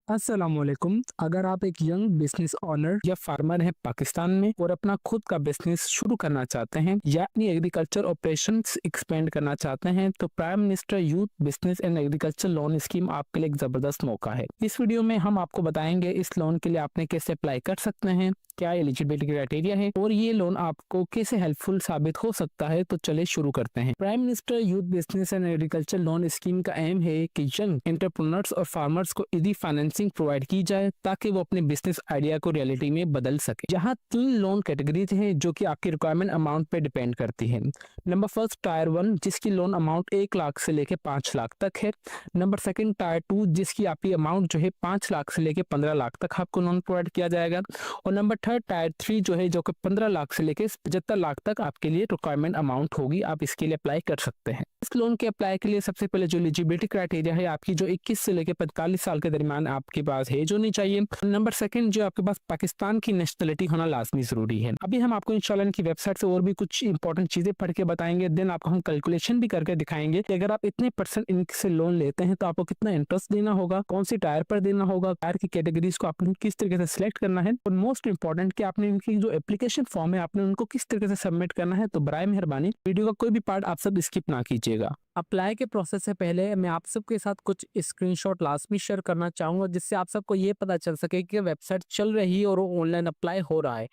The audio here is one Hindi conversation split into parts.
अस्सलामुअलैकुम। अगर आप एक यंग बिजनेस ओनर या फार्मर हैं पाकिस्तान में और अपना खुद का बिजनेस शुरू करना चाहते हैं या अपनी एग्रीकल्चर ऑपरेशंस एक्सपेंड करना चाहते हैं तो prime minister youth business and agriculture loan scheme आपके लिए एक जबरदस्त मौका है। इस वीडियो में हम आपको बताएंगे इस लोन के लिए आपने कैसे अप्लाई कर सकते हैं, क्या एलिजिबिलिटी क्राइटेरिया है और ये लोन आपको कैसे हेल्पफुल साबित हो सकता है। तो चले शुरू करते हैं। Prime minister youth business and agriculture loan scheme का एम है कि यंग एंटरप्रेन्योर्स और फार्मर्स को इजी फाइनेंसिंग प्रोवाइड की जाए ताकि वो अपने बिजनेस आइडिया को रियलिटी में बदल सके। यहाँ 3 लोन कैटेगरीज हैं जो कि आपकी रिक्वायरमेंट अमाउंट पे डिपेंड करती है। नंबर फर्स्ट टायर 1 जिसकी लोन अमाउंट 1 लाख से लेके 5 लाख तक है। नंबर सेकंड टायर 2 जिसकी आपकी अमाउंट जो है 5 लाख से लेके 15 लाख तक आपको लोन प्रोवाइड किया जाएगा। और नंबर थर्ड टायर 3 जो है जो कि 15 लाख से लेके 75 लाख तक आपके लिए रिक्वायरमेंट अमाउंट होगी, आप इसके लिए अप्लाई कर सकते हैं। इस लोन के अप्लाई के लिए सबसे पहले जो एलिजिबिलिटी क्राइटेरिया है आपकी जो 21 से लेकर 45 साल के दरमियान आपके पास एज होनी चाहिए। नंबर सेकंड जो आपके पास पाकिस्तान की नेशनलिटी होना लाजमी जरूरी है। अभी हम आपको इंशाल्लाह इनकी वेबसाइट से और भी कुछ इंपॉर्टेंट चीजें पढ़ के बताएंगे, देन आपको हम कैलकुलेशन भी करके दिखाएंगे कि अगर आप इतने परसेंट इनसे लोन लेते हैं तो आपको कितना इंटरेस्ट देना होगा, कौन सी टायर पर देना होगा, टायर की कैटेगरीज को आपने किस तरीके से सिलेक्ट करना है और मोस्ट इंपॉर्टेंट कि आपने इनकी जो एप्लीकेशन फॉर्म है आपने उनको किस तरीके से सबमिट करना है। तो बराए मेहरबानी वीडियो का कोई भी पार्ट आप सब स्किप ना कीजिएगा। अप्लाई के प्रोसेस से पहले मैं आप सबके साथ कुछ स्क्रीनशॉट लाजमी शेयर करना चाहूँगा जिससे आप सबको ये पता चल सके कि वेबसाइट चल रही है और ऑनलाइन अप्लाई हो रहा है।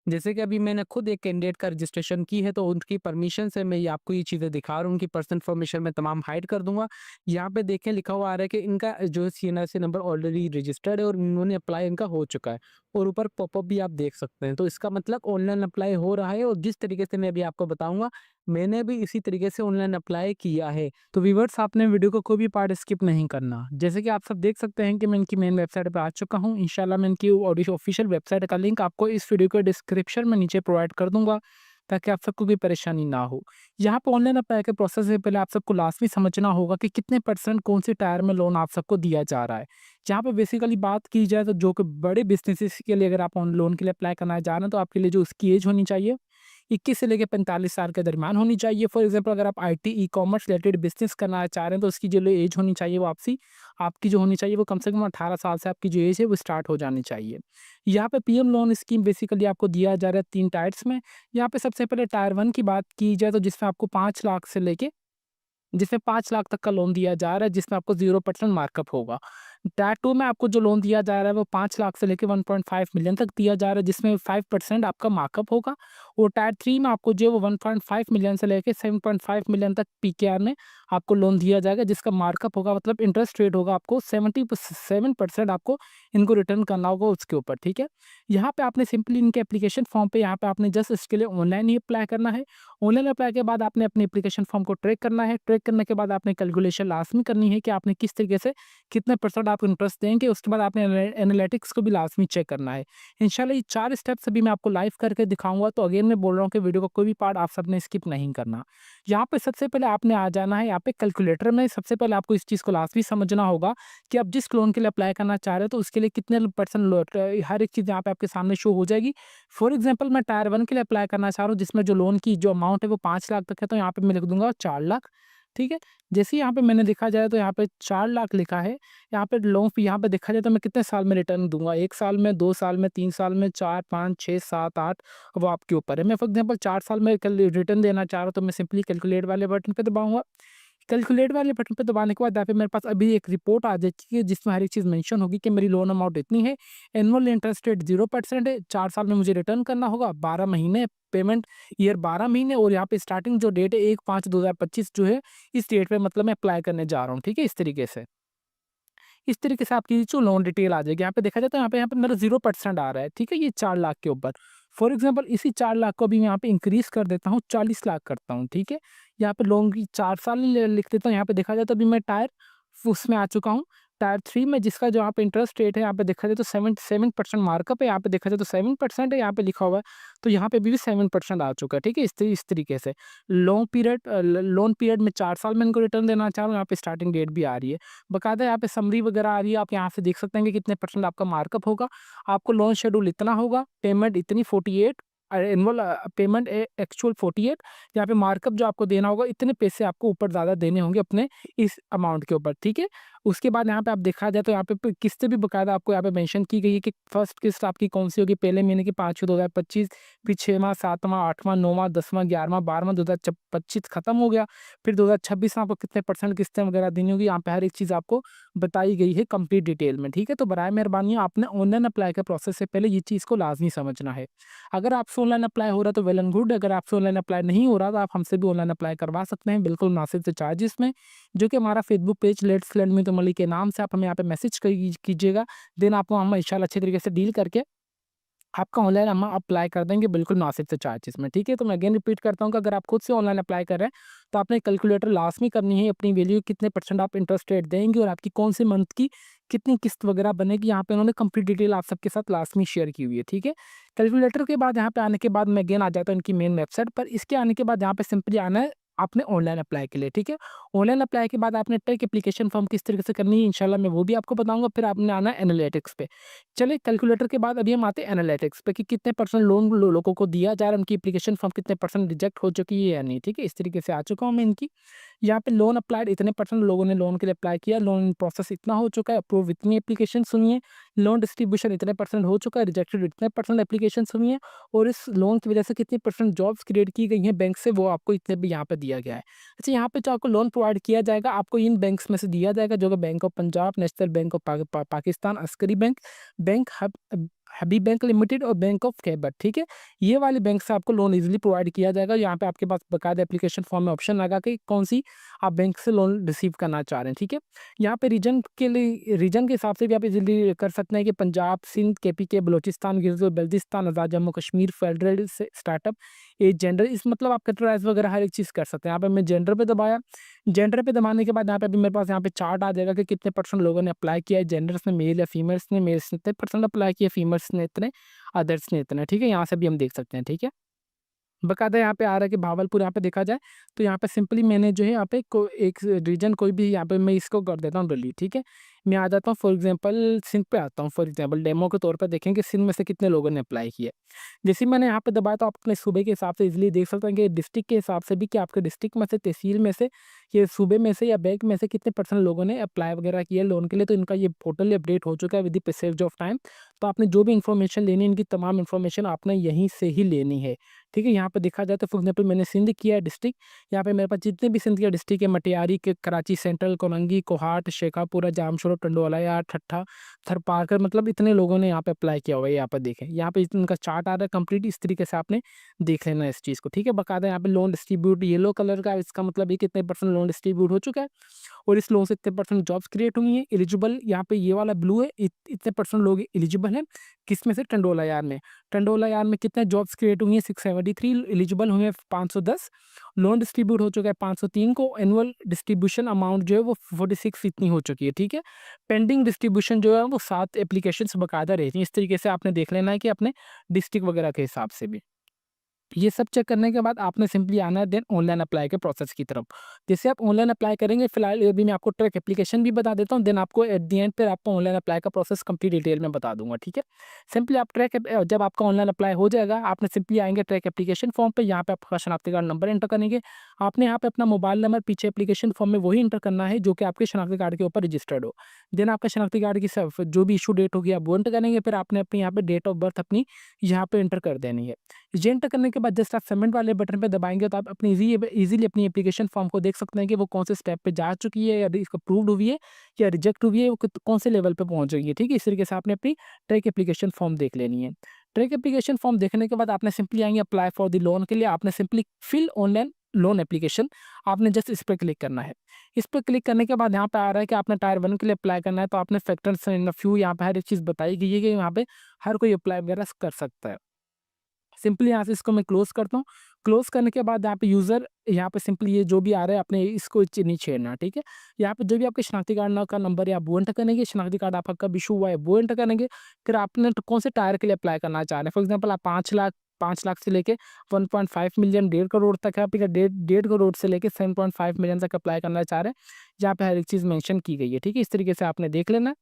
जैसे कि अभी मैंने खुद एक कैंडिडेट का रजिस्ट्रेशन की है तो उनकी परमिशन से मैं ये आपको ये चीज़ें दिखा रहा हूँ। उनकी पर्सनल इन्फॉर्मेशन मैं तमाम हाइड कर दूंगा। यहाँ पे देखें लिखा हुआ आ रहा है कि इनका जो सीएनआरसी नंबर ऑलरेडी रजिस्टर्ड है और इन्होंने अप्लाई इनका हो चुका है और ऊपर पॉपअप भी आप देख सकते हैं। तो इसका मतलब ऑनलाइन अप्लाई हो रहा है और जिस तरीके से मैं अभी आपको बताऊंगा मैंने भी इसी तरीके से ऑनलाइन अप्लाई किया है। तो व्यूअर्स आपने वीडियो को कोई भी पार्ट स्किप नहीं करना। जैसे कि आप सब देख सकते हैं कि मैं इनकी मेन वेबसाइट पे आ चुका हूँ। इंशाल्लाह मैं इनकी ऑफिशियल वेबसाइट का लिंक आपको इस वीडियो के डिस्क्रिप्शन में नीचे प्रोवाइड कर दूंगा ताकि आप सबको कोई परेशानी ना हो। यहाँ पे ऑनलाइन अप्लाई के प्रोसेस से पहले आप सबको लाजमी समझना होगा कि कितने परसेंट कौन सी टायर में लोन आप सबको दिया जा रहा है। यहाँ पे बेसिकली बात की जाए तो जो कि बड़े बिजनेसेस के लिए अगर आप लोन के लिए अप्लाई करना चाह रहे हैं तो आपके लिए जो उसकी एज होनी चाहिए 21 से लेके 45 साल के दरमियान होनी चाहिए। फॉर एग्जांपल अगर आप आईटी ई-कॉमर्स रिलेटेड बिज़नेस करना चाह रहे हैं तो उसकी जो एज होनी चाहिए वो आपकी जो होनी चाहिए वो कम से कम 18 साल से आपकी जो एज है वो स्टार्ट हो जानी चाहिए। यहाँ पे पीएम लोन स्कीम बेसिकली आपको दिया जा रहा है 3 टायर्स में। यहाँ पे सबसे पहले टायर 1 की बात की जाए तो जिसमें आपको 5 लाख से लेके जिसमें 5 लाख तक का लोन दिया जा रहा है जिसमें आपको 0% मार्कअप होगा। टायर 2 में आपको जो लोन दिया जा रहा है वो 5 लाख से लेके 1.5 मिलियन तक दिया जा रहा है जिसमें 5% आपका मार्कअप होगा। और टायर 3 में आपको जो है वो 1.5 मिलियन से लेके 7.5 मिलियन तक पीकेआर में आपको लोन दिया जाएगा जिसका मार्कअप होगा मतलब इंटरेस्ट रेट होगा आपको 77% आपको इनको रिटर्न करना होगा उसके ऊपर, ठीक है। यहाँ पे आपने सिंपली इनके एप्लीकेशन फॉर्म पे यहाँ पे आपने जस्ट इसके लिए ऑनलाइन ही अप्लाई करना है। ऑनलाइन अप्लाई के बाद आपने अपनी एप्लीकेशन फॉर्म को ट्रैक करना है। ट्रैक करने के बाद आपने कैलकुलेशन लाजमी करनी है कि आपने किस तरीके से कितने परसेंट आप इंटरेस्ट देंगे। उसके बाद आपने एनालिटिक्स को भी लाजमी चेक करना है। इंशाल्लाह ये 4 स्टेप्स अभी मैं आपको लाइव करके दिखाऊंगा। तो अगेन मैं बोल रहा हूँ कि वीडियो का कोई भी पार्ट आप सबने स्किप नहीं करना। यहाँ पे सबसे पहले आपने आ जाना है यहाँ पे कैलकुलेटर में। सबसे पहले आपको इस चीज़ को लाजमी समझना होगा कि आप जिस लोन के लिए अप्लाई करना चाह रहे हो तो उसके लिए कितने परसेंट हर एक चीज़ यहाँ पे आपके सामने शो हो जाएगी। फॉर एग्जाम्पल मैं टायर 1 के लिए अप्लाई करना चाह रहा हूँ जिसमें जो लोन की जो अमाउंट है वो 5 लाख तक है तो यहाँ पे मैं लिख दूंगा 4 लाख, ठीक है। जैसे ही यहाँ पे मैंने देखा जाए तो यहाँ पे 4 लाख लिखा है। यहाँ पे लोन यहाँ पे देखा जाए तो मैं कितने साल में रिटर्न दूंगा, 1 साल में, 2 साल में, 3 साल में, 4, 5, 6, 7, 8, वो आपके ऊपर है। मैं फॉर एग्जाम्पल 4 साल में रिटर्न देना चाह रहा हूँ तो मैं सिंपली कैलकुलेट वाले बटन पे दबाऊंगा। कैलकुलेट वाले बटन पे दबाने के बाद यहाँ पे मेरे पास अभी एक रिपोर्ट आ जाती है जिसमें हर एक चीज़ मेंशन होगी कि मेरी लोन अमाउंट इतनी है, एनुअल इंटरेस्ट रेट 0% है, 4 साल में मुझे रिटर्न करना होगा, 12 महीने पेमेंट ईयर 12 महीने और यहाँ पे स्टार्टिंग जो डेट है 1/5/2025 जो है इस डेट पे मतलब मैं अप्लाई करने जा रहा हूँ, ठीक है। इस तरीके से आपकी जो लोन डिटेल आ जाएगी। यहाँ पे देखा जाए तो यहाँ पे मेरा 0% आ रहा है, ठीक है, ये 4 लाख के ऊपर। फॉर एग्जाम्पल इसी 4 लाख को भी मैं यहाँ पे इंक्रीज कर देता हूँ, 40 लाख करता हूँ, ठीक है। यहाँ पे लोन की 4 साल लिख देता हूँ। यहाँ पे देखा जाए तो अभी मैं टायर उसमें आ चुका हूँ। टायर 3 में जिसका जो यहाँ पे इंटरेस्ट रेट है यहाँ पे देखा जाए तो 7% मार्कअप है। यहाँ पे देखा जाए तो 7% है, यहाँ पे लिखा हुआ है। तो यहाँ पे भी 7% आ चुका है, ठीक है। इस तरीके से लोन पीरियड में 4 साल में इनको रिटर्न देना चाह रहा हूँ। यहाँ पे स्टार्टिंग डेट भी आ रही है, बकायदा यहाँ पे समरी वगैरह आ रही है। आप यहाँ से देख सकते हैं कि कितने परसेंट आपका मार्कअप होगा। आपको लोन शेड्यूल इतना होगा, पेमेंट इतनी 48 एनुअल पेमेंट एक्चुअल 48, यहाँ पे मार्कअप जो आपको देना होगा इतने पैसे आपको ऊपर ज़्यादा देने होंगे अपने इस अमाउंट के ऊपर, ठीक है। उसके बाद यहाँ पे आप देखा जाए तो यहाँ पे किस्तें भी बकायदा आपको यहाँ पे मेंशन की गई है कि फर्स्ट किस्त आपकी कौन सी होगी, पहले महीने की 5 2025, फिर 6वां 7वां 8वां 9वां 10वां 11वां 12वां 2025 खत्म हो गया, फिर 2026 में आपको कितने परसेंट किस्तें वगैरह देनी होगी, यहाँ पे हर एक चीज़ आपको बताई गई है कंप्लीट डिटेल में, ठीक है। तो बराए मेहरबानी आपने ऑनलाइन अप्लाई के प्रोसेस से पहले ये चीज़ को लाजमी समझना है। अगर आपसे ऑनलाइन अप्लाई हो रहा है तो वेल एंड गुड, अगर आपसे ऑनलाइन अप्लाई नहीं हो रहा तो आप हमसे भी ऑनलाइन अप्लाई करवा सकते हैं बिल्कुल मुनासिब से चार्जेस में, जो कि हमारा Facebook page let's learn with मली के नाम से आप हमें यहाँ पे मैसेज कीजिएगा। देन आपको हम इंशाल्लाह अच्छे तरीके से डील करके आपका ऑनलाइन हम अप्लाई कर देंगे बिल्कुल मुनासिब से चार्जेस में, ठीक है। तो मैं अगेन रिपीट करता हूँ कि अगर आप खुद से ऑनलाइन अप्लाई कर रहे हैं तो आपने कैलकुलेटर लाजमी करनी है, अपनी वैल्यू कितने परसेंट आप इंटरेस्ट रेट देंगे और आपकी कौन से मंथ की कितनी किस्त वगैरह बनेगी, यहाँ पे उन्होंने कंप्लीट डिटेल आप सबके साथ लाजमी शेयर की हुई है, ठीक है। कैलकुलेटर के बाद यहाँ पे आने के बाद मैं अगेन आ जाता हूँ इनकी मेन वेबसाइट पर। इसके आने के बाद यहाँ पे सिंपली आना है आपने ऑनलाइन अप्लाई के लिए, ठीक है। ऑनलाइन अप्लाई के बाद आपने ट्रैक एप्लीकेशन फॉर्म किस तरीके से करनी है इंशाल्लाह मैं वो भी आपको बताऊंगा। फिर आपने आना है एनालिटिक्स पे। चलिए कैलकुलेटर के बाद अभी हम आते हैं एनालिटिक्स पे कि कितने परसेंट लोन लोगों को दिया जा रहा है, उनकी एप्लीकेशन फॉर्म कितने परसेंट रिजेक्ट हो चुकी है या नहीं, ठीक है। इस तरीके से आ चुका हूँ मैं इनकी यहाँ पे लोन अप्लाइड इतने परसेंट लोगों ने लोन के लिए अप्लाई किया, लोन प्रोसेस इतना हो चुका है, अप्रूव इतनी एप्लीकेशन हुई है, लोन डिस्ट्रीब्यूशन इतने परसेंट हो चुका है, रिजेक्टेड इतने परसेंट एप्लीकेशन हुई है और इस लोन की वजह से कितनी परसेंट जॉब्स क्रिएट की गई हैं बैंक से, वो आपको इतने भी यहाँ पे दिया गया है। अच्छा, यहाँ पे जो आपको लोन प्रोवाइड किया जाएगा आपको इन बैंक्स में से दिया जाएगा जो कि bank of Punjab, national bank of Pakistan, Askari bank, bank Habib bank limited और बैंक ऑफ खैबर, ठीक है। ये वाले बैंक से आपको लोन इजीली प्रोवाइड किया जाएगा। यहाँ पे आपके पास बकायदा एप्लीकेशन फॉर्म में ऑप्शन लगा कि कौन सी आप बैंक से लोन रिसीव करना चाह रहे हैं, ठीक है। यहाँ पे रीजन के लिए रीजन के हिसाब से भी आप इजीली कर सकते हैं कि पंजाब, सिंध, केपीके, बलूचिस्तान, गिलगित बल्तिस्तान, आज़ाद जम्मू कश्मीर, फेडरल से स्टार्टअप, एज, जेंडर, इस मतलब आप कैटेगराइज वगैरह हर एक चीज़ कर सकते हैं। यहाँ पे मैं जेंडर पे दबाया, जेंडर पे दबाने के बाद यहाँ पे अभी मेरे पास यहाँ पे चार्ट आ जाएगा कि कितने परसेंट लोगों ने अप्लाई किया है, जेंडर्स ने मेल या फीमेल्स ने, मेल्स ने इतने परसेंट अप्लाई किया, फीमेल्स ने इतने, अदर्स ने इतने, ठीक है। यहाँ से भी हम देख सकते हैं, ठीक है। बकायदा यहाँ पे आ रहा है कि भावलपुर यहाँ पे देखा जाए तो यहाँ पे सिंपली मैंने जो है यहाँ पे एक रीजन कोई भी यहाँ पे मैं इसको कर देता हूँ डिलीट, ठीक है। मैं आ जाता हूँ फॉर एग्जांपल सिंध पे आता हूँ, फॉर एग्जांपल डेमो के तौर पर देखें कि सिंध में से कितने लोगों ने अप्लाई किया। जैसे ही मैंने यहाँ पे दबाया तो आप अपने सूबे के हिसाब से इजीली देख सकते हैं कि डिस्ट्रिक्ट के हिसाब से भी कि आपके डिस्ट्रिक्ट में से, तहसील में से, ये सूबे में से या बैंक में से कितने परसेंट लोगों ने अप्लाई वगैरह किया लोन के लिए। तो इनका ये पोर्टल अपडेट हो चुका है with the passage of time. तो आपने जो भी इन्फॉर्मेशन लेनी है इनकी तमाम इन्फॉर्मेशन आपने यहीं से ही लेनी है, ठीक है। यहाँ पे देखा जाए तो फॉर एग्जाम्पल मैंने सिंध किया है डिस्ट्रिक्ट, यहाँ पे मेरे पास जितने भी सिंध के डिस्ट्रिक्ट है मटियारी के, कराची सेंट्रल, कोलंगी, कोहाट, शेखापुरा, जामशोरो, टंडोला, ठट्ठा, थरपाकर, मतलब इतने लोगों ने यहाँ पे अप्लाई किया हुआ है। यहाँ पे देखें, यहाँ पे इनका चार्ट आ रहा है कंप्लीट, इस तरीके से आपने देख लेना है इस चीज़ को, ठीक है। बकायदा यहाँ पे लोन डिस्ट्रीब्यूट येलो कलर का, इसका मतलब ये कितने परसेंट लोन डिस्ट्रीब्यूट हो चुका है और इस लोन से इतने परसेंट जॉब्स क्रिएट हुई हैं। एलिजिबल यहाँ पे ये वाला ब्लू है, इतने परसेंट लोग एलिजिबल हैं, किसमें से, टंडोला यार में। टंडोला यार में कितने जॉब्स क्रिएट हुई हैं, 673, एलिजिबल हुए हैं 510, लोन डिस्ट्रीब्यूट हो चुका है 503 को, एनुअल डिस्ट्रीब्यूशन अमाउंट जो है वो 46 इतनी हो चुकी है, ठीक है। पेंडिंग डिस्ट्रीब्यूशन जो है वो 7 एप्लीकेशंस बकायदा रहती हैं। इस तरीके से आपने देख लेना है कि अपने डिस्ट्रिक्ट वगैरह के हिसाब से भी। ये सब चेक करने के बाद आपने सिंपली आना है देन ऑनलाइन अप्लाई के प्रोसेस की तरफ। जैसे आप ऑनलाइन अप्लाई करेंगे, फिलहाल अभी मैं आपको ट्रैक एप्लीकेशन भी बता देता हूँ, देन आपको एट द एंड पर आपको ऑनलाइन अप्लाई का प्रोसेस कंप्लीट डिटेल में बता दूंगा, ठीक है। सिंपली आप जब आपका ऑनलाइन अप्लाई हो जाएगा, आपने सिंपली आएंगे ट्रैक एप्लीकेशन फॉर्म पे, यहाँ पे आपका शनाख्ती कार्ड नंबर एंटर करेंगे। आपने यहाँ पे अपना मोबाइल नंबर पीछे एप्लीकेशन फॉर्म में वही एंटर करना है जो कि आपके शनाख्ती कार्ड के ऊपर रजिस्टर्ड हो। देन आपका शनाख्ती कार्ड की जो भी इशू डेट होगी आप वो एंटर करेंगे, फिर आपने अपनी यहाँ पे डेट ऑफ बर्थ अपनी यहाँ पे एंटर कर देनी है। ये एंटर करने के बाद जस्ट आप सबमिट वाले बटन पे दबाएंगे तो आप अपनी इजीली अपनी एप्लीकेशन फॉर्म को देख सकते हैं कि वो कौन से स्टेप पे जा चुकी है, या अप्रूव्ड हुई है या रिजेक्ट हुई है, वो कौन से लेवल पे पहुंच गई है, ठीक है। इस तरीके से आपने अपनी ट्रैक एप्लीकेशन फॉर्म देख लेनी है। ट्रैक एप्लीकेशन फॉर्म देखने के बाद आपने सिंपली आएंगे अप्लाई फॉर द लोन के लिए, आपने simply fill online loan application, आपने जस्ट इस पर क्लिक करना है। इस पर क्लिक करने के बाद यहाँ पे आ रहा है कि आपने टायर 1 के लिए अप्लाई करना है, तो आपने फैक्टर्स इन फ्यू यहाँ पे हर एक चीज़ बताई गई है कि यहाँ पे हर कोई अप्लाई वगैरह कर सकता है। सिंपली यहाँ से इसको मैं क्लोज़ करता हूँ। क्लोज़ करने के बाद यहाँ पे यूज़र, यहाँ पे सिंपली ये जो भी आ रहा है आपने इसको नहीं छेड़ना, ठीक है। यहाँ पे जो भी आपके शनाख्ती कार्ड का नंबर है आप वो एंटर करेंगे, शनाख्ती कार्ड आपका कब इशू हुआ है वो एंटर करेंगे। फिर आपने तो कौन से टायर के लिए अप्लाई करना चाह रहे हैं, फॉर एग्जाम्पल आप 5 लाख से लेके 1.5 मिलियन, 1.5 करोड़ तक है, आप 1.5 करोड़ से लेके 7.5 मिलियन तक अप्लाई करना चाह रहे हैं। यहाँ पे हर एक चीज़ मेंशन की गई है, ठीक है। इस तरीके से आपने देख लेना है।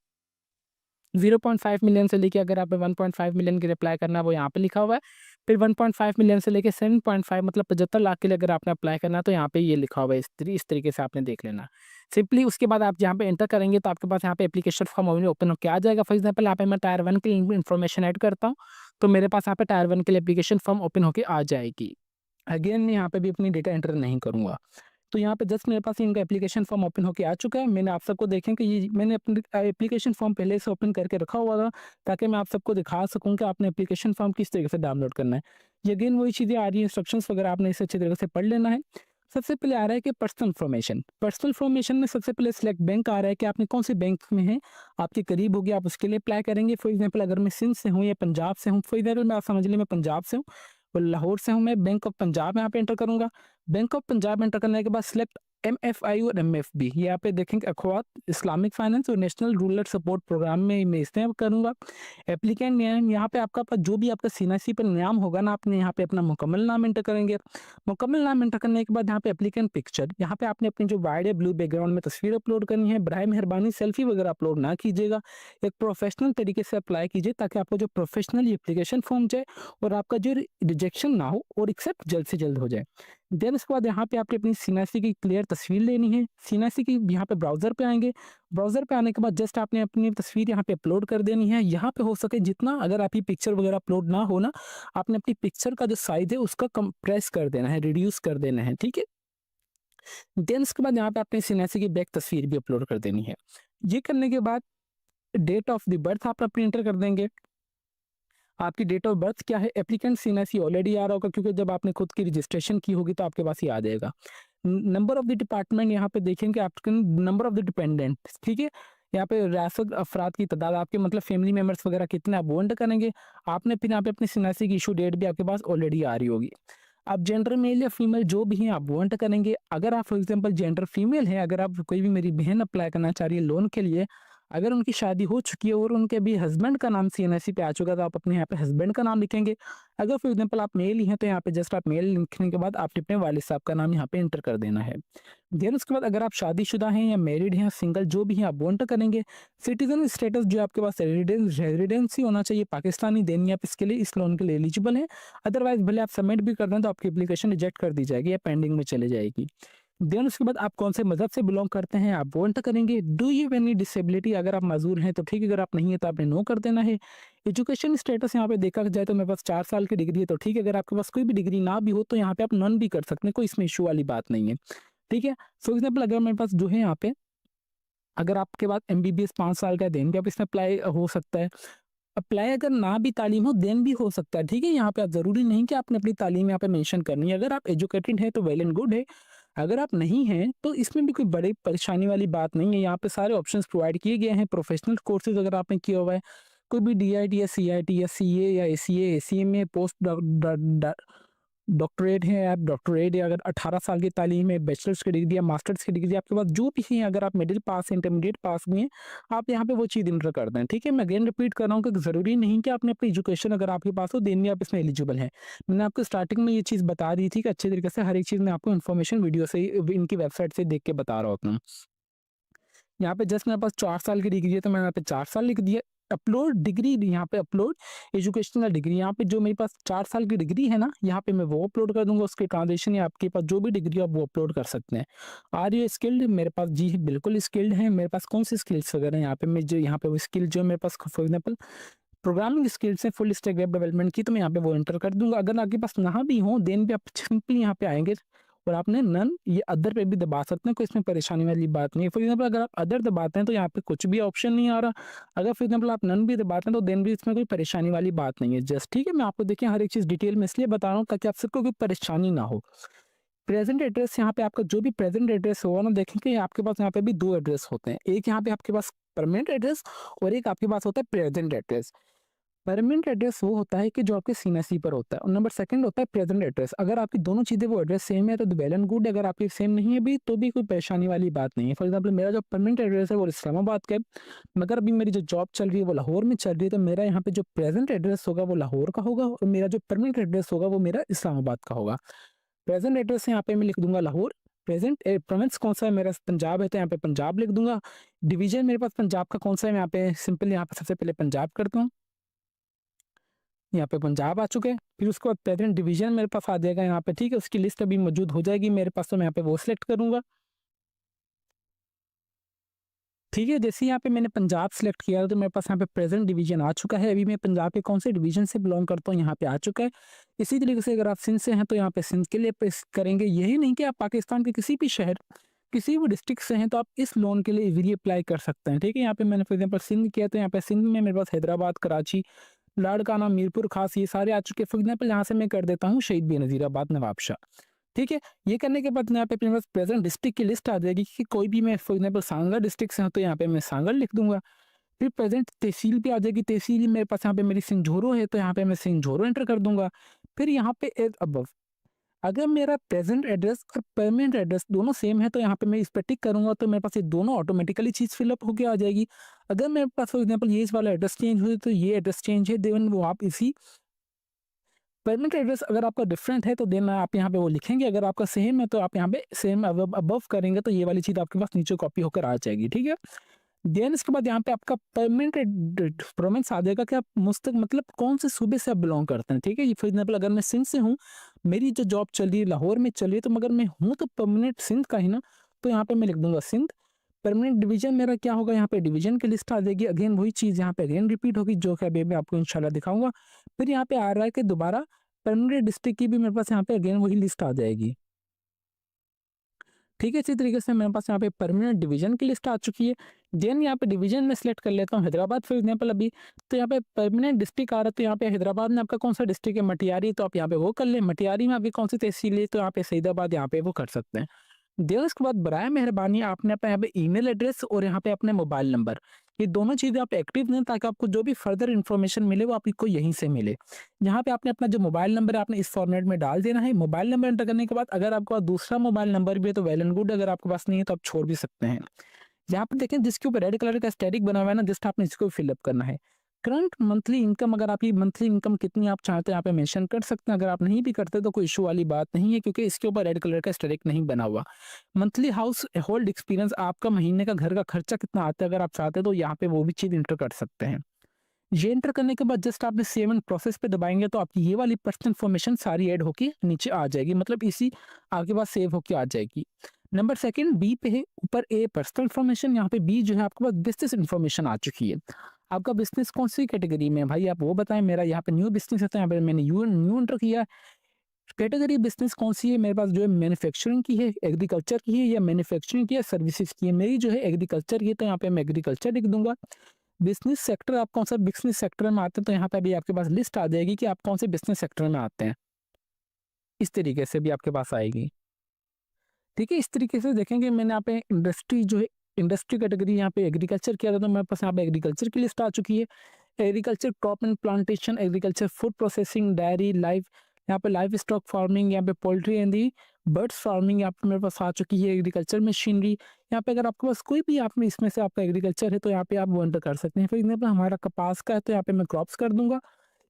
0.5 मिलियन से लेके अगर आप 1.5 मिलियन की अप्लाई करना है वो यहाँ पे लिखा हुआ है। फिर 1.5 मिलियन से लेके 7.5 मतलब 75 लाख के लिए अगर आपने अप्लाई करना है तो यहाँ पे ये लिखा हुआ है, इस तरीके से आपने देख लेना। सिंपली उसके बाद आप यहाँ पे एंटर करेंगे तो आपके पास यहाँ पे एप्लीकेशन फॉर्म ओपन होकर आ जाएगा। फॉर एग्जाम्पल यहाँ पे मैं टायर 1 की इन्फॉर्मेशन ऐड करता हूँ, तो मेरे पास यहाँ पे टायर 1 के लिए एप्लीकेशन फॉर्म ओपन होकर आ जाएगी। अगेन यहाँ पे भी अपनी डेटा एंटर नहीं करूँगा। तो यहाँ पे जस्ट मेरे पास इनका एप्लीकेशन फॉर्म ओपन होके आ चुका है। मैंने आप सबको देखें कि ये मैंने अपनी एप्लीकेशन फॉर्म पहले से ओपन करके रखा हुआ था, ताकि मैं आप सबको दिखा सकूँ कि आपने एप्लीकेशन फॉर्म किस तरीके से डाउनलोड करना है। ये अगेन वही चीज़ें आ रही है, इंस्ट्रक्शंस वगैरह आपने इसे अच्छे तरीके से पढ़ लेना है। सबसे पहले आ रहा है कि पर्सनल इन्फॉर्मेशन। पर्सनल इन्फॉर्मेशन में सबसे पहले सिलेक्ट बैंक आ रहा है कि आपने कौन से बैंक में हैं, आपके करीब होगी, आप उसके लिए अप्लाई करेंगे। फॉर एग्जाम्पल अगर मैं सिंध से हूँ या पंजाब से हूँ, फॉर एग्जाम्पल मैं आप समझ लीजिए मैं पंजाब से हूँ और लाहौर से हूँ, मैं बैंक ऑफ पंजाब यहाँ पे एंटर करूंगा। बैंक ऑफ पंजाब एंटर करने के बाद सिलेक्ट MFI और MFB, ये यहाँ पे देखेंगे अखवात इस्लामिक फाइनेंस और नेशनल रूरल सपोर्ट प्रोग्राम में मैं इस्तेमाल करूंगा। एप्लीकेंट नेम, यहाँ पे आपका पास जो भी आपका CNIC पर नाम होगा ना, आपने यहाँ पे अपना मुकम्मल नाम एंटर करेंगे। मुकम्मल नाम एंटर करने के बाद यहाँ पे एप्लीकेंट पिक्चर, यहाँ पे आपने अपनी जो वाइड है ब्लू बैकग्राउंड में तस्वीर अपलोड करनी है। बराए मेहरबानी सेल्फी वगैरह अपलोड ना कीजिएगा, एक प्रोफेशनल तरीके से अप्लाई कीजिए ताकि आपको जो प्रोफेशनल एप्लीकेशन फॉर्म जाए और आपका जो रिजेक्शन ना हो और एक्सेप्ट जल्द से जल्द हो जाए। देन उसके बाद यहाँ पे आपकी अपनी CNIC की क्लियर तस्वीर लेनी है। CNIC की यहाँ पे ब्राउजर पे आएंगे, ब्राउजर पे आने के बाद जस्ट आपने अपनी तस्वीर यहाँ पे अपलोड कर देनी है। यहाँ पे हो सके जितना, अगर आपकी पिक्चर वगैरह अपलोड ना हो ना, आपने अपनी पिक्चर का जो साइज है उसका कंप्रेस कर देना है, रिड्यूस कर देना है, ठीक है। देन उसके बाद यहाँ पे अपनी CNIC की बैक तस्वीर भी अपलोड कर देनी है। ये करने के बाद डेट ऑफ द बर्थ आप अपनी एंटर कर देंगे। आपकी डेट ऑफ बर्थ क्या है, एप्लीकेंट CNIC ऑलरेडी आ रहा होगा क्योंकि जब आपने खुद की रजिस्ट्रेशन की होगी तो आपके पास ही आ जाएगा। नंबर ऑफ द डिपार्टमेंट, यहाँ पे देखेंगे आपके नंबर ऑफ द डिपेंडेंट, ठीक है। यहाँ पे रियासत अफराद की तादाद, आपके मतलब फैमिली मेम्बर्स वगैरह कितने आप वो एंटर करेंगे। आपने फिर यहाँ पे अपनी CNIC की इशू डेट भी आपके पास ऑलरेडी आ रही होगी। आप जेंडर मेल या फीमेल जो भी हैं आप वो एंटर करेंगे। अगर आप फॉर एग्जांपल जेंडर फीमेल है, अगर आप कोई भी मेरी बहन अप्लाई करना चाह रही है लोन के लिए, अगर उनकी शादी हो चुकी है और उनके भी हस्बैंड का नाम CNIC पे आ चुका है तो आप अपने यहाँ पे हस्बैंड का नाम लिखेंगे। अगर फॉर एग्जांपल आप मेल ही हैं तो यहाँ पे जस्ट आप मेल लिखने के बाद आपने अपने वालिद साहब का नाम यहाँ पे एंटर कर देना है। देन उसके बाद अगर आप शादीशुदा हैं या मैरिड हैं, सिंगल जो भी हैं आप वो एंटर करेंगे। सिटीजन स्टेटस जो आपके पास रेजिडेंसी होना चाहिए पाकिस्तानी, देनी आप इसके लिए इस लोन के लिए एलिजिबल हैं। अदरवाइज भले आप सबमिट भी कर दें तो आपकी एप्लीकेशन रिजेक्ट कर दी जाएगी या पेंडिंग में चले जाएगी। देन उसके बाद आप कौन से मजहब से बिलोंग करते हैं आप वो एंटर करेंगे। Do you have any disability, अगर आप माजूर हैं तो ठीक है, अगर आप नहीं है तो आपने नो कर देना है। एजुकेशन स्टेटस यहाँ पे देखा जाए तो मेरे पास 4 साल की डिग्री है तो ठीक है, अगर आपके पास कोई भी डिग्री ना भी हो तो यहाँ पे आप नन भी कर सकते हैं, कोई इसमें इशू वाली बात नहीं है, ठीक है। फॉर एग्जाम्पल अगर मेरे पास जो है यहाँ पे, अगर आपके पास MBBS 5 साल का है देन भी आप इसमें अप्लाई हो सकता है। अप्लाई अगर ना भी तालीम हो देन भी हो सकता है, ठीक है। यहाँ पे आप जरूरी नहीं कि आपने अपनी तालीम यहाँ पे मेंशन करनी है। अगर आप एजुकेटेड है तो वेल एंड गुड है, अगर आप नहीं हैं तो इसमें भी कोई बड़ी परेशानी वाली बात नहीं है। यहाँ पे सारे ऑप्शंस प्रोवाइड किए गए हैं। प्रोफेशनल कोर्सेज अगर आपने किया हुआ है, कोई भी DIT या CIT या CA या ACA में पोस्ट डॉक्टरेट है, आप डॉक्टरेट है, अगर 18 साल की तालीम है, बैचलर्स की डिग्री या मास्टर्स की डिग्री आपके पास जो भी है, अगर आप मिडिल पास इंटरमीडिएट पास भी हैं, आप यहाँ पे वो चीज़ इंटर कर दें, ठीक है। मैं अगेन रिपीट कर रहा हूँ कि ज़रूरी नहीं कि आपने अपनी एजुकेशन अगर आपके पास हो देन भी आप इसमें एलिजिबल हैं। मैंने आपको स्टार्टिंग में ये चीज़ बता दी थी कि अच्छे तरीके से हर एक चीज़ मैं आपको इन्फॉर्मेशन वीडियो से इनकी वेबसाइट से देख के बता रहा होता हूँ। यहाँ पे जस्ट मेरे पास 4 साल की डिग्री है तो मैंने यहाँ पे 4 साल लिख दिया। अपलोड डिग्री, यहाँ पे अपलोड एजुकेशनल डिग्री, यहाँ पे जो मेरे पास 4 साल की डिग्री है ना, यहाँ पे मैं वो अपलोड कर दूंगा। उसके ट्रांजेक्शन या आपके पास जो भी डिग्री आप वो अपलोड कर सकते हैं। आर यू स्किल्ड, मेरे पास जी बिल्कुल स्किल्ड है। मेरे पास कौन सी स्किल्स वगैरह यहाँ पे मैं जो यहाँ पे वो स्किल जो मेरे पास फॉर एग्जाम्पल प्रोग्रामिंग स्किल्स है, फुल स्टैक वेब डेवलपमेंट की, तो मैं यहाँ पे वो एंटर कर दूंगा। अगर आपके पास ना भी हो देन भी आप सिंपली यहाँ पे आएंगे और आपने नन ये अदर पे भी दबा सकते हैं, कोई इसमें परेशानी वाली बात नहीं है। फॉर एग्जाम्पल अगर आप अदर दबाते हैं तो यहाँ पे कुछ भी ऑप्शन नहीं आ रहा। अगर फॉर एग्जाम्पल आप नन भी दबाते हैं तो देन भी इसमें कोई परेशानी वाली बात नहीं है। जस्ट ठीक है, मैं आपको देखिए हर एक चीज़ डिटेल में इसलिए बता रहा हूँ ताकि आप सबको कोई परेशानी ना हो। प्रेजेंट एड्रेस, यहाँ पे आपका जो भी प्रेजेंट एड्रेस होगा ना, देखेंगे आपके पास यहाँ पे भी 2 एड्रेस होते हैं। एक यहाँ पे आपके पास परमानेंट एड्रेस और एक आपके पास होता है प्रेजेंट एड्रेस। परमानेंट एड्रेस वो होता है कि जो आपके CNIC पर होता है, और नंबर सेकंड होता है प्रेजेंट एड्रेस। अगर आपकी दोनों चीज़ें वो एड्रेस सेम है तो वेल एंड गुड, अगर आपकी सेम नहीं है भी तो भी कोई परेशानी वाली बात नहीं है। फॉर एग्जांपल मेरा जो परमानेंट एड्रेस है वो इस्लामाबाद का है, मगर अभी मेरी जो जॉब चल रही है वो लाहौर में चल रही है, तो मेरा यहाँ पे जो प्रेजेंट एड्रेस होगा वो लाहौर का होगा और मेरा जो परमानेंट एड्रेस होगा वो मेरा इस्लामाबाद का होगा। प्रेजेंट एड्रेस यहाँ पे मैं लिख दूंगा लाहौर, प्रेजेंट प्रोविंस कौन सा है मेरा, पंजाब है तो यहाँ पे पंजाब लिख दूंगा। डिवीजन मेरे पास पंजाब का कौन सा है, यहाँ पे सिंपल यहाँ पे सबसे पहले पंजाब करता हूँ। यहाँ पे पंजाब आ चुके हैं। फिर उसके बाद प्रेजेंट डिवीजन मेरे पास आ जाएगा यहाँ पे, ठीक है। उसकी लिस्ट अभी मौजूद हो जाएगी मेरे पास, तो मैं यहाँ पे वो सिलेक्ट करूंगा। ठीक है, जैसे यहाँ पे मैंने पंजाब सेलेक्ट किया तो मेरे पास यहाँ पे प्रेजेंट डिवीजन आ चुका है। अभी मैं पंजाब के कौन से डिवीजन से बिलोंग करता हूँ यहाँ पे आ चुका है। इसी तरीके से अगर आप सिंध से हैं तो यहाँ पे सिंध के लिए प्रेस करेंगे। यही नहीं कि आप पाकिस्तान के किसी भी शहर किसी भी डिस्ट्रिक्ट से हैं तो आप इस लोन के लिए इजीली अप्लाई कर सकते हैं, ठीक है। यहाँ पे मैंने फॉर एग्जाम्पल सिंध किया तो यहाँ पे सिंध में मेरे पास हैदराबाद, कराची, लाड़काना, मीरपुर खास ये सारे आ चुके हैं। फॉर एग्जाम्पल यहाँ से मैं कर देता हूँ शहीद बेनज़ीराबाद, नवाबशाह, ठीक है। ये करने के बाद यहाँ पे अपने पास प्रेजेंट डिस्ट्रिक्ट की लिस्ट आ जाएगी कि कोई भी मैं फॉर एग्जाम्पल सांगला डिस्ट्रिक्ट से हूँ तो यहाँ पे मैं सांगल लिख दूंगा। फिर प्रेजेंट तहसील पे आ जाएगी, तहसील मेरे पास यहाँ पे मेरी सिंझोरो है तो यहाँ पे मैं सिंझोरो एंटर कर दूंगा। फिर यहाँ पे एज अबव, अगर मेरा प्रेजेंट एड्रेस और परमानेंट एड्रेस दोनों सेम है तो यहाँ पे मैं इस पर टिक करूंगा तो मेरे पास ये दोनों ऑटोमेटिकली चीज़ फिलअप होकर आ जाएगी। अगर मेरे पास फॉर एग्जाम्पल ये इस वाला एड्रेस चेंज हो तो ये एड्रेस चेंज है, देन वो आप इसी परमानेंट एड्रेस अगर आपका डिफरेंट है तो देन आप यहाँ पे वो लिखेंगे। अगर आपका सेम है तो आप यहाँ पे सेम अबव करेंगे तो ये वाली चीज़ आपके पास नीचे कॉपी होकर आ जाएगी, ठीक है। देन इसके बाद यहाँ पे आपका परमानेंट प्रोविंस आ जाएगा कि आप मुस्तक मतलब कौन से सूबे से आप बिलोंग करते हैं, ठीक है। फॉर एग्जाम्पल अगर मैं सिंध से हूँ, मेरी जो जॉब चल रही है लाहौर में चल रही है, तो मगर मैं हूँ तो परमानेंट सिंध का ही ना, तो यहाँ पे मैं लिख दूंगा सिंध। परमानेंट डिवीजन मेरा क्या होगा, यहाँ पे डिवीजन की लिस्ट आ जाएगी। अगेन वही चीज़ यहाँ पे अगेन रिपीट होगी जो कि अभी मैं आपको इंशाल्लाह दिखाऊंगा। फिर यहाँ पे आ रहा है कि दोबारा परमानेंट डिस्ट्रिक्ट की भी मेरे पास यहाँ पे अगेन वही लिस्ट आ जाएगी, ठीक है। इसी तरीके से मेरे पास यहाँ पे परमानेंट डिवीजन की लिस्ट आ चुकी है। देन यहाँ पे डिवीजन में सेलेक्ट कर लेता हूँ हैदराबाद फॉर एग्जाम्पल अभी, तो यहाँ पे परमानेंट डिस्ट्रिक्ट आ रहा है तो यहाँ पे हैदराबाद में आपका कौन सा डिस्ट्रिक्ट है, मटियारी, तो आप यहाँ पे वो कर ले। मटियारी में आपकी कौन सी तहसील है तो यहाँ पे सईदाबाद, यहाँ पे वो कर सकते हैं। देन उसके बाद बराए मेहरबानी आपने अपना यहाँ पे ईमेल एड्रेस और यहाँ पे अपने मोबाइल नंबर, ये दोनों चीज़ें आप एक्टिव दें ताकि आपको जो भी फर्दर इन्फॉर्मेशन मिले वो आपको यहीं से मिले। यहाँ पे आपने अपना जो मोबाइल नंबर है आपने इस फॉर्मेट में डाल देना है। मोबाइल नंबर एंटर करने के बाद अगर आपके पास दूसरा मोबाइल नंबर भी है तो वेल एंड गुड, अगर आपके पास नहीं है तो आप छोड़ भी सकते हैं। यहाँ पर देखें जिसके ऊपर रेड कलर का स्टैटिक बना हुआ है ना, जस्ट आपने इसको फिलअप करना है। करंट मंथली इनकम, अगर आपकी मंथली इनकम कितनी आप चाहते हैं यहाँ पे मेंशन कर सकते हैं। अगर आप नहीं भी करते तो कोई इशू वाली बात नहीं है क्योंकि इसके ऊपर रेड कलर का स्टैटिक नहीं बना हुआ। मंथली हाउस होल्ड एक्सपीरियंस, आपका महीने का घर का खर्चा कितना आता है अगर आप चाहते हैं तो यहाँ पे वो भी चीज़ इंटर कर सकते हैं। ये एंटर करने के बाद जस्ट आपने सेव एंड प्रोसेस पे दबाएंगे तो आपकी ये वाली पर्सनल इन्फॉर्मेशन सारी ऐड होके नीचे आ जाएगी, मतलब इसी आपके पास सेव होके आ जाएगी। नंबर सेकंड बी पे है, ऊपर ए पर्सनल इन्फॉर्मेशन, यहाँ पे बी जो है आपके पास बिजनेस इन्फॉर्मेशन आ चुकी है। आपका बिजनेस कौन सी कैटेगरी में है भाई आप वो बताएं। मेरा यहाँ पे न्यू बिजनेस है तो यहाँ पे मैंने न्यू एंटर किया। कैटेगरी बिजनेस कौन सी है मेरे पास, जो है मैन्युफैक्चरिंग की है, एग्रीकल्चर की है, या मैन्युफैक्चरिंग की है, सर्विसेज की है। मेरी जो है एग्रीकल्चर की है तो यहाँ पे मैं एग्रीकल्चर लिख दूंगा। बिजनेस सेक्टर आप कौन सा बिजनेस सेक्टर में आते हैं तो यहाँ पे अभी आपके पास लिस्ट आ जाएगी कि आप कौन से बिजनेस सेक्टर में आते हैं, इस तरीके से भी आपके पास आएगी, ठीक है। इस तरीके से देखेंगे मैंने यहाँ पे इंडस्ट्री जो है इंडस्ट्री कैटेगरी यहाँ पे एग्रीकल्चर किया था तो मेरे पास यहाँ पे एग्रीकल्चर की लिस्ट आ चुकी है। Agriculture crop and plantation, agriculture food processing, diary, live, यहाँ पे लाइव स्टॉक फार्मिंग, यहाँ पे poultry and the birds farming यहाँ पे मेरे पास आ चुकी है। एग्रीकल्चर मशीनरी, यहाँ पे अगर आपके पास कोई भी आप में इसमें से आपका एग्रीकल्चर है तो यहाँ पे आप वो एंटर कर सकते हैं। फॉर एग्जाम्पल हमारा कपास का है तो यहाँ पे मैं क्रॉप्स कर दूंगा।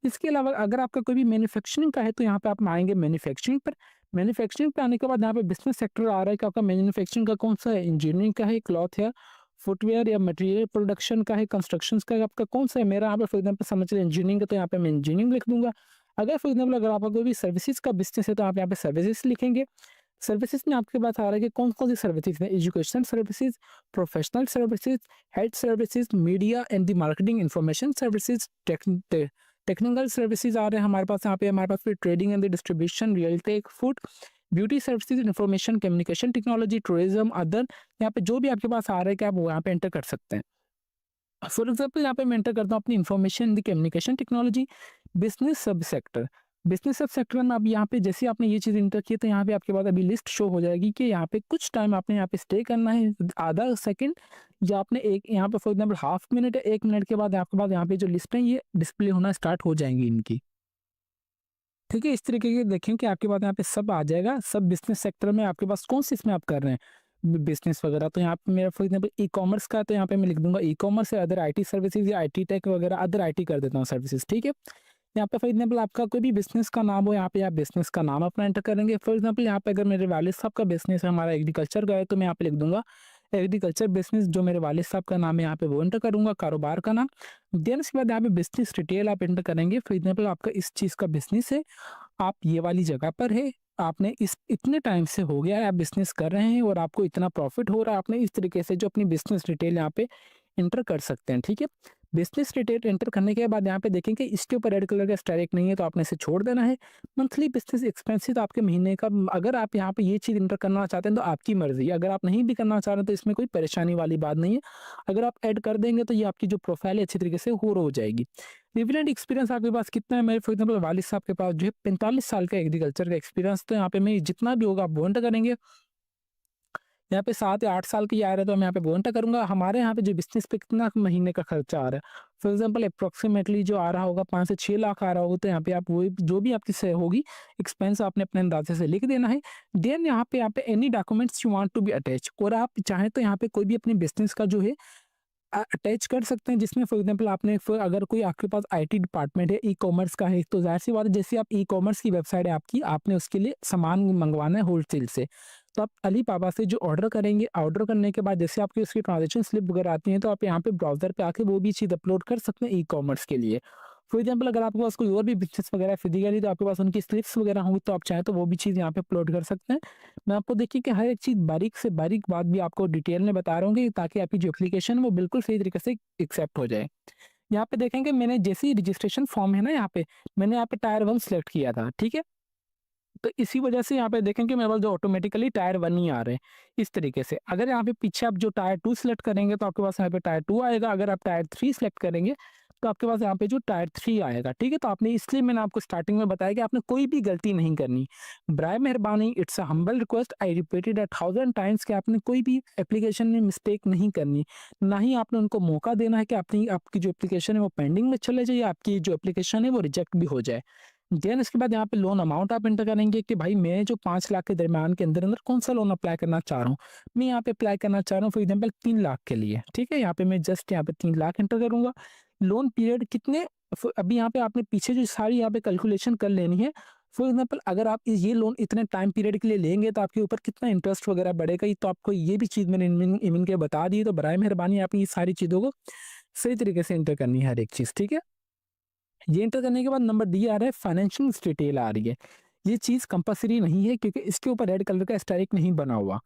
इसके अलावा अगर आपका कोई भी मैन्युफैक्चरिंग का है तो यहाँ पे आप आएंगे मैन्युफैक्चरिंग पर। मैन्युफैक्चरिंग पे आने के बाद यहाँ पे बिजनेस सेक्टर आ रहा है कि आपका मैन्युफैक्चरिंग का कौन सा है, इंजीनियरिंग का है, क्लॉथ है, फुटवेयर या मटेरियल प्रोडक्शन का है, कंस्ट्रक्शन का है, आपका कौन सा है। मेरा यहाँ पे फॉर एग्जाम्पल समझ रहे इंजीनियरिंग का तो यहाँ पे मैं इंजीनियरिंग लिख दूंगा। अगर फॉर एग्जाम्पल अगर आपका कोई भी सर्विसेज का बिजनेस है तो आप यहाँ पे सर्विसेज लिखेंगे। सर्विसेज में आपके पास आ रहा है कि कौन कौन सी सर्विसेज है, education services, professional services, health services, media and the marketing information services, technical services आ रहे हैं हमारे पास। यहाँ पे हमारे पास फिर trading and distribution, real tech, food, beauty services, information communication technology, tourism, other, यहाँ पे जो भी आपके पास आ रहा है कि आप वो यहाँ पे एंटर कर सकते हैं। फॉर एग्जाम्पल यहाँ पे मैं एंटर करता हूँ अपनी इंफॉर्मेशन दी कम्युनिकेशन टेक्नोलॉजी, बिजनेस सब सेक्टर। बिजनेस सब सेक्टर में अब यहाँ पे जैसे आपने ये चीज़ इंटर की तो यहाँ पे आपके पास अभी लिस्ट शो हो जाएगी कि यहाँ पे कुछ टाइम आपने यहाँ पे स्टे करना है, आधा सेकंड या आपने एक यहाँ पे फॉर एग्जाम्पल हाफ मिनट या 1 मिनट के बाद आपके पास यहाँ पे जो लिस्ट है ये डिस्प्ले होना स्टार्ट हो जाएंगी इनकी, ठीक है। इस तरीके के देखें कि आपके पास यहाँ पे सब आ जाएगा, सब बिजनेस सेक्टर में आपके पास कौन सी इसमें आप कर रहे हैं बिजनेस वगैरह। तो यहाँ पे मेरा फॉर एग्जाम्पल ई कॉमर्स का तो यहाँ पे मैं लिख दूंगा ई कॉमर्स है, अदर आईटी सर्विसेज या आईटी टेक वगैरह, अदर आईटी कर देता हूँ सर्विसेज, ठीक है। यहाँ पे फॉर एग्जाम्पल आपका कोई भी बिज़नेस का नाम हो, यहाँ पे आप बिज़नेस का नाम अपना एंटर करेंगे। फॉर एग्जाम्पल यहाँ पे अगर मेरे वालिद साहब का बिज़नेस है, हमारा एग्रीकल्चर का है, तो मैं यहाँ पे लिख दूँगा एग्रीकल्चर बिज़नेस, जो मेरे वालिद साहब का नाम है यहाँ पे वो एंटर करूँगा, कारोबार का नाम। देन उसके बाद यहाँ पे बिज़नेस डिटेल आप एंटर करेंगे। फॉर एग्जाम्पल आपका इस चीज़ का बिज़नेस है, आप ये वाली जगह पर है, आपने इस इतने टाइम से हो गया है आप बिज़नेस कर रहे हैं और आपको इतना प्रॉफ़िट हो रहा है। आपने इस तरीके से जो अपनी बिज़नेस डिटेल यहाँ पे एंटर कर सकते हैं, ठीक है? बिज़नेस डिटेल एंटर करने के बाद यहाँ पे देखेंगे इसके ऊपर रेड कलर का स्ट्राइक नहीं है, तो आपने इसे छोड़ देना है। मंथली बिज़नेस एक्सपेंसेस आपके महीने का, अगर आप यहाँ पे ये चीज़ एंटर करना चाहते हैं तो आपकी मर्ज़ी है। अगर आप नहीं भी करना चाह रहे हैं तो इसमें कोई परेशानी वाली बात नहीं है। अगर आप ऐड कर देंगे तो ये आपकी जो प्रोफ़ाइल है अच्छी तरीके से हो जाएगी। रिलेवेंट एक्सपीरियंस आपके पास कितना है? मेरे फॉर एग्जाम्पल वालिद साहब के पास जो है 45 साल का एग्रीकल्चर का एक्सपीरियंस, तो यहाँ पे मैं जितना भी होगा आप वो एंटर करेंगे। यहाँ पे 7 या 8 साल की आ रहा है तो मैं यहाँ पे वो एंटर करूँगा। हमारे यहाँ पे जो बिज़नेस पे कितना महीने का खर्चा आ रहा है, फॉर एग्जाम्पल अप्रॉक्सिमेटली जो आ रहा होगा 5 से 6 लाख आ रहा होगा, तो यहाँ पे आप वो जो भी आपकी से होगी एक्सपेंस आपने अपने अंदाजे से लिख देना है। देन यहाँ पे any documents you want to be attach, और आप चाहें तो यहाँ पे कोई भी अपने बिज़नेस का जो है अटैच कर सकते हैं, जिसमें फॉर एग्जांपल आपने अगर कोई आपके पास आईटी डिपार्टमेंट है, ई-कॉमर्स का है, तो ज़ाहिर-सी बात है जैसे आप ई-कॉमर्स की वेबसाइट है आपकी, आपने उसके लिए सामान मंगवाना है होलसेल से। तो आप अलीबाबा से जो ऑर्डर करेंगे, ऑर्डर करने के बाद जैसे आपकी उसकी ट्रांज़ैक्शन स्लिप वगैरह आती हैं, तो आप यहाँ पे ब्राउज़र पे आके वो भी चीज़ अपलोड कर सकते हैं ई-कॉमर्स के लिए। फॉर एग्जांपल अगर आपके पास कोई और भी बिज़नेस वगैरह फिज़िकली, तो आपके पास उनकी स्लिप्स वगैरह होंगी, तो आप चाहें तो वो भी चीज़ यहाँ पे अपलोड कर सकते हैं। मैं आपको देखिए कि हर एक चीज़ बारीक से बारीक बात भी आपको डिटेल में बता रहा हूँ कि ताकि आपकी जो एप्लीकेशन है वो बिल्कुल सही तरीके से एक्सेप्ट हो जाए। यहाँ पे देखेंगे मैंने जैसे ही रजिस्ट्रेशन फॉर्म है ना यहाँ पे, मैंने यहाँ पे टायर 1 सिलेक्ट किया था, ठीक है? तो इसी वजह से यहाँ पे देखेंगे मेरे पास जो ऑटोमेटिकली टायर 1 ही आ रहे हैं, इस तरीके से। अगर यहाँ पे पीछे आप जो टायर 2 सिलेक्ट करेंगे तो आपके पास यहाँ पे टायर 2 आएगा, अगर आप टायर 3 सिलेक्ट करेंगे तो आपके पास यहाँ पे जो टायर 3 आएगा, ठीक है? तो आपने इसलिए मैंने आपको स्टार्टिंग में बताया कि आपने कोई भी गलती नहीं करनी। बराए मेहरबानी, it's a humble request, I repeat it 1000 times, कि आपने कोई भी एप्लीकेशन में मिस्टेक नहीं करनी। ना ही आपने उनको मौका देना है कि अपनी आपकी जो एप्लीकेशन है वो पेंडिंग में चले जाए, या आपकी जो एप्लीकेशन है वो रिजेक्ट भी हो जाए। देन इसके बाद यहाँ पे लोन अमाउंट आप एंटर करेंगे कि भाई मैं जो 5 लाख के दरमियान के अंदर अंदर कौन सा लोन अप्लाई करना चाह रहा हूँ। मैं यहाँ पे अप्लाई करना चाह रहा हूँ फॉर एग्जांपल 3 लाख के लिए, ठीक है? यहाँ पे मैं जस्ट यहाँ पे 3 लाख एंटर करूँगा। लोन पीरियड कितने, अभी यहाँ पे आपने पीछे जो सारी यहाँ पे कैलकुलेशन कर लेनी है। फॉर एग्जांपल अगर आप ये लोन इतने टाइम पीरियड के लिए लेंगे तो आपके ऊपर कितना इंटरेस्ट वगैरह बढ़ेगा, ये तो आपको ये भी चीज़ मैंने इनमिन इमिन के बता दी है। तो बराए मेहरबानी आप ये सारी चीज़ों को सही तरीके से एंटर करनी है हर एक चीज़, ठीक है? ये एंटर करने के बाद नंबर डी आ रहा है, फाइनेंशियल डिटेल आ रही है। ये चीज़ कंपल्सरी नहीं है क्योंकि इसके ऊपर रेड कलर का स्ट्राइक नहीं बना हुआ।